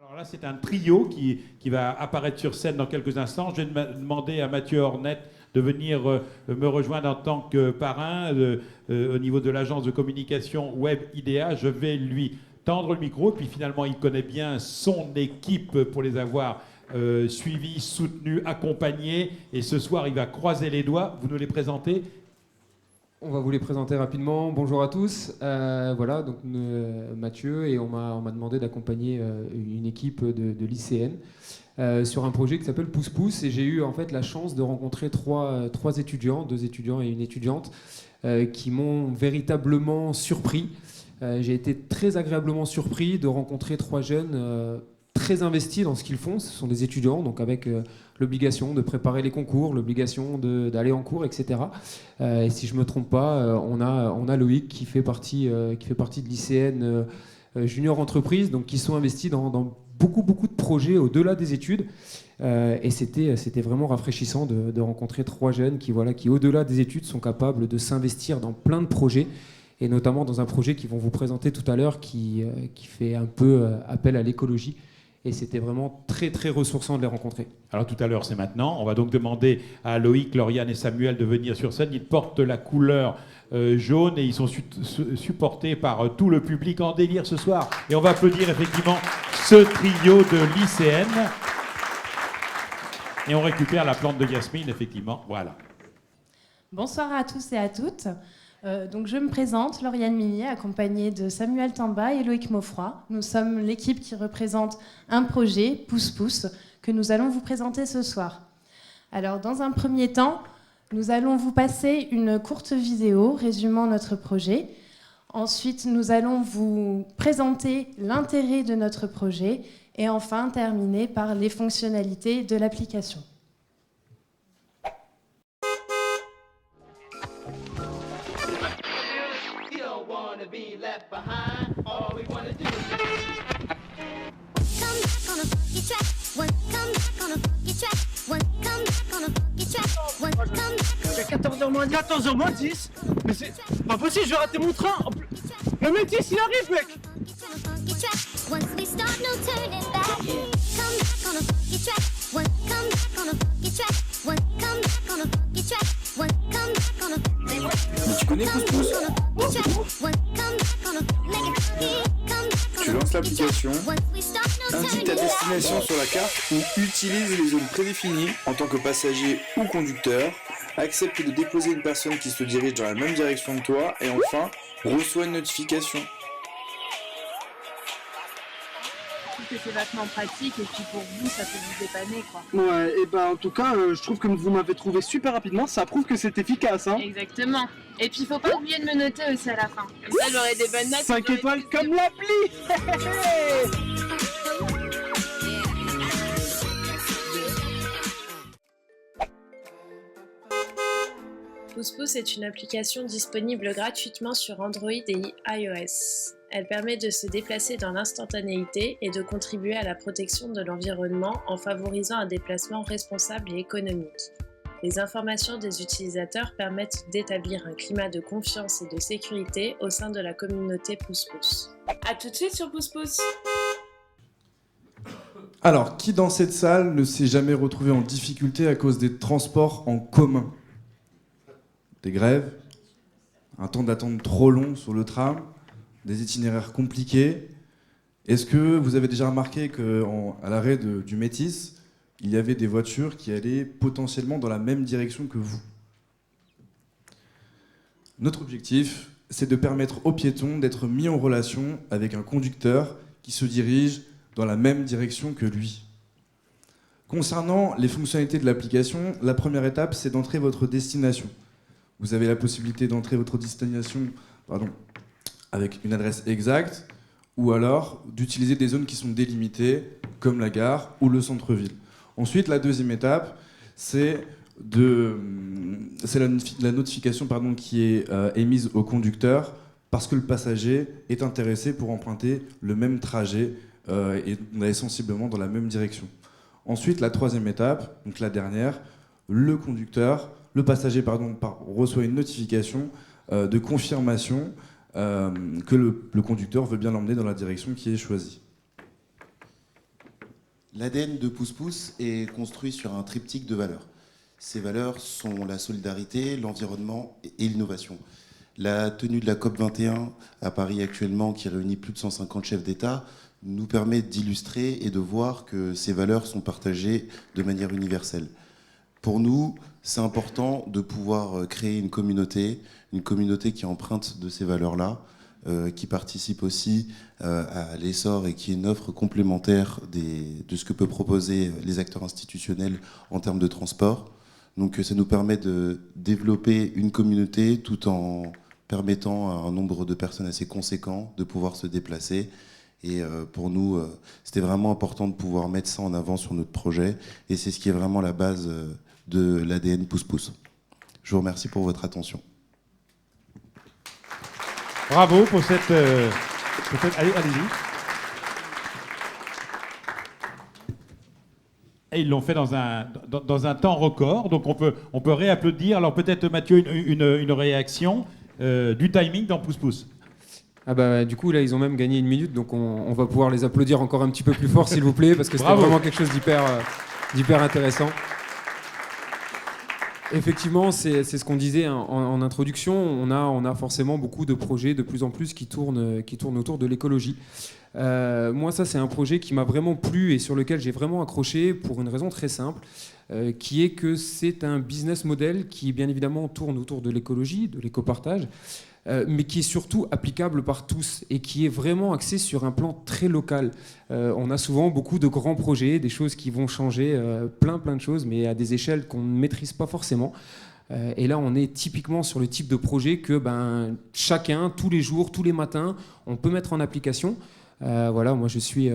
Alors là, c'est un trio qui va apparaître sur scène dans quelques instants. Je vais demander à Mathieu Ornette de venir me rejoindre en tant que parrain au niveau de l'agence de communication Web IDEA. Je vais lui tendre le micro, puis finalement, il connaît bien son équipe pour les avoir suivis, soutenus, accompagnés. Et ce soir, il va croiser les doigts. Vous nous les présentez ? On va vous les présenter rapidement. Bonjour à tous. Voilà, donc Mathieu, et on m'a demandé d'accompagner une équipe de lycéennes sur un projet qui s'appelle Pouce Pouce. Et j'ai eu en fait la chance de rencontrer trois étudiants, 2 étudiants et une étudiante, qui m'ont véritablement surpris. J'ai été très agréablement surpris de rencontrer 3 jeunes très investis dans ce qu'ils font. Ce sont des étudiants, donc avec l'obligation de préparer les concours, l'obligation d'aller en cours, etc. Et si je ne me trompe pas, on a Loïc qui fait partie de lycéennes junior entreprise, donc qui sont investis dans beaucoup de projets au-delà des études. Et c'était vraiment rafraîchissant de rencontrer 3 jeunes qui, au-delà des études, sont capables de s'investir dans plein de projets, et notamment dans un projet qu'ils vont vous présenter tout à l'heure qui fait un peu appel à l'écologie. Et c'était vraiment très ressourçant de les rencontrer. Alors tout à l'heure, c'est maintenant. On va donc demander à Loïc, Lauriane et Samuel de venir sur scène. Ils portent la couleur jaune et ils sont supportés par tout le public en délire ce soir. Et on va applaudir effectivement ce trio de lycéennes. Et on récupère la plante de Yasmine, effectivement. Voilà. Bonsoir à tous et à toutes. Donc je me présente, Lauriane Millier, accompagnée de Samuel Tamba et Loïc Maufroy. Nous sommes l'équipe qui représente un projet, Pouce Pouce, que nous allons vous présenter ce soir. Alors dans un premier temps, nous allons vous passer une courte vidéo résumant notre projet. Ensuite, nous allons vous présenter l'intérêt de notre projet et enfin terminer par les fonctionnalités de l'application. Be left behind. All we wanna do is come back on a funky track. Come back on a funky track. Come back on a funky track. Come back. 14h moins 10. 14h moins 10. Mais c'est pas possible, je vais rater mon train. Le mec 10, il arrive, mec. Once we start, no turning back. Come back on a funky track. Come back on a funky track. Come back on a funky track. Come back on a funky track. Mais tu connais Pouce Pouce? Tu lances l'application, indique ta destination sur la carte ou utilise les zones prédéfinies en tant que passager ou conducteur, accepte de déposer une personne qui se dirige dans la même direction que toi et enfin, reçoit une notification. Que c'est vachement pratique et puis pour vous ça peut vous dépanner quoi. Ouais, et ben en tout cas je trouve que vous m'avez trouvé super rapidement, ça prouve que c'est efficace hein. Exactement. Et puis faut pas oublier de me noter aussi à la fin. Comme ça j'aurai des bonnes notes. 5 étoiles comme l'appli. Pouce Pouce est une application disponible gratuitement sur Android et iOS. Elle permet de se déplacer dans l'instantanéité et de contribuer à la protection de l'environnement en favorisant un déplacement responsable et économique. Les informations des utilisateurs permettent d'établir un climat de confiance et de sécurité au sein de la communauté Pouce Pouce. A tout de suite sur Pouce Pouce. Alors, qui dans cette salle ne s'est jamais retrouvé en difficulté à cause des transports en commun ? Des grèves, un temps d'attente trop long sur le tram, des itinéraires compliqués. Est-ce que vous avez déjà remarqué qu'à l'arrêt du Métis, il y avait des voitures qui allaient potentiellement dans la même direction que vous ? Notre objectif, c'est de permettre aux piétons d'être mis en relation avec un conducteur qui se dirige dans la même direction que lui. Concernant les fonctionnalités de l'application, la première étape, c'est d'entrer votre destination. Vous avez la possibilité d'entrer votre destination avec une adresse exacte ou alors d'utiliser des zones qui sont délimitées comme la gare ou le centre-ville. Ensuite, la deuxième étape, c'est la notification qui est émise au conducteur parce que le passager est intéressé pour emprunter le même trajet et d'aller sensiblement dans la même direction. Ensuite, la troisième étape, donc la dernière, le passager reçoit une notification de confirmation que le conducteur veut bien l'emmener dans la direction qui est choisie. L'ADN de Pousse Pousse est construit sur un triptyque de valeurs. Ces valeurs sont la solidarité, l'environnement et l'innovation. La tenue de la COP21 à Paris actuellement, qui réunit plus de 150 chefs d'État, nous permet d'illustrer et de voir que ces valeurs sont partagées de manière universelle. Pour nous, c'est important de pouvoir créer une communauté qui emprunte de ces valeurs-là, qui participe aussi à l'essor et qui est une offre complémentaire de ce que peuvent proposer les acteurs institutionnels en termes de transport. Donc ça nous permet de développer une communauté tout en permettant à un nombre de personnes assez conséquent de pouvoir se déplacer. Et pour nous, c'était vraiment important de pouvoir mettre ça en avant sur notre projet. Et c'est ce qui est vraiment la base de l'ADN Pousse Pousse. Je vous remercie pour votre attention. Bravo pour cette... Allez-y. Et ils l'ont fait dans un temps record, donc on peut réapplaudir. Alors peut-être, Mathieu, une réaction du timing dans Pousse Pousse. Ah bah, du coup, là, ils ont même gagné 1 minute, donc on va pouvoir les applaudir encore un petit peu plus fort, s'il vous plaît, parce que c'était vraiment quelque chose d'hyper intéressant. Effectivement, c'est ce qu'on disait en introduction. On a forcément beaucoup de projets de plus en plus qui tournent autour de l'écologie. Moi, ça, c'est un projet qui m'a vraiment plu et sur lequel j'ai vraiment accroché pour une raison très simple, qui est que c'est un business model qui, bien évidemment, tourne autour de l'écologie, de l'éco-partage, mais qui est surtout applicable par tous et qui est vraiment axé sur un plan très local. On a souvent beaucoup de grands projets, des choses qui vont changer plein de choses, mais à des échelles qu'on ne maîtrise pas forcément. Et là, on est typiquement sur le type de projet que chacun, tous les jours, tous les matins, on peut mettre en application. Voilà, moi je suis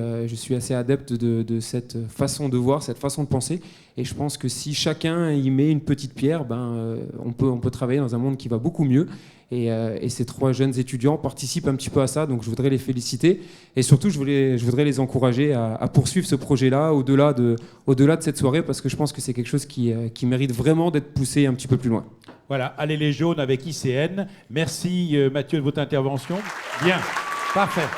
assez adepte de cette façon de voir, cette façon de penser, et je pense que si chacun y met une petite pierre, on peut travailler dans un monde qui va beaucoup mieux. Et ces 3 jeunes étudiants participent un petit peu à ça, donc je voudrais les féliciter et surtout je voudrais les encourager à poursuivre ce projet-là au-delà de cette soirée, parce que je pense que c'est quelque chose qui mérite vraiment d'être poussé un petit peu plus loin. Voilà, allez les jaunes avec ICN. Merci Mathieu de votre intervention. Bien, parfait.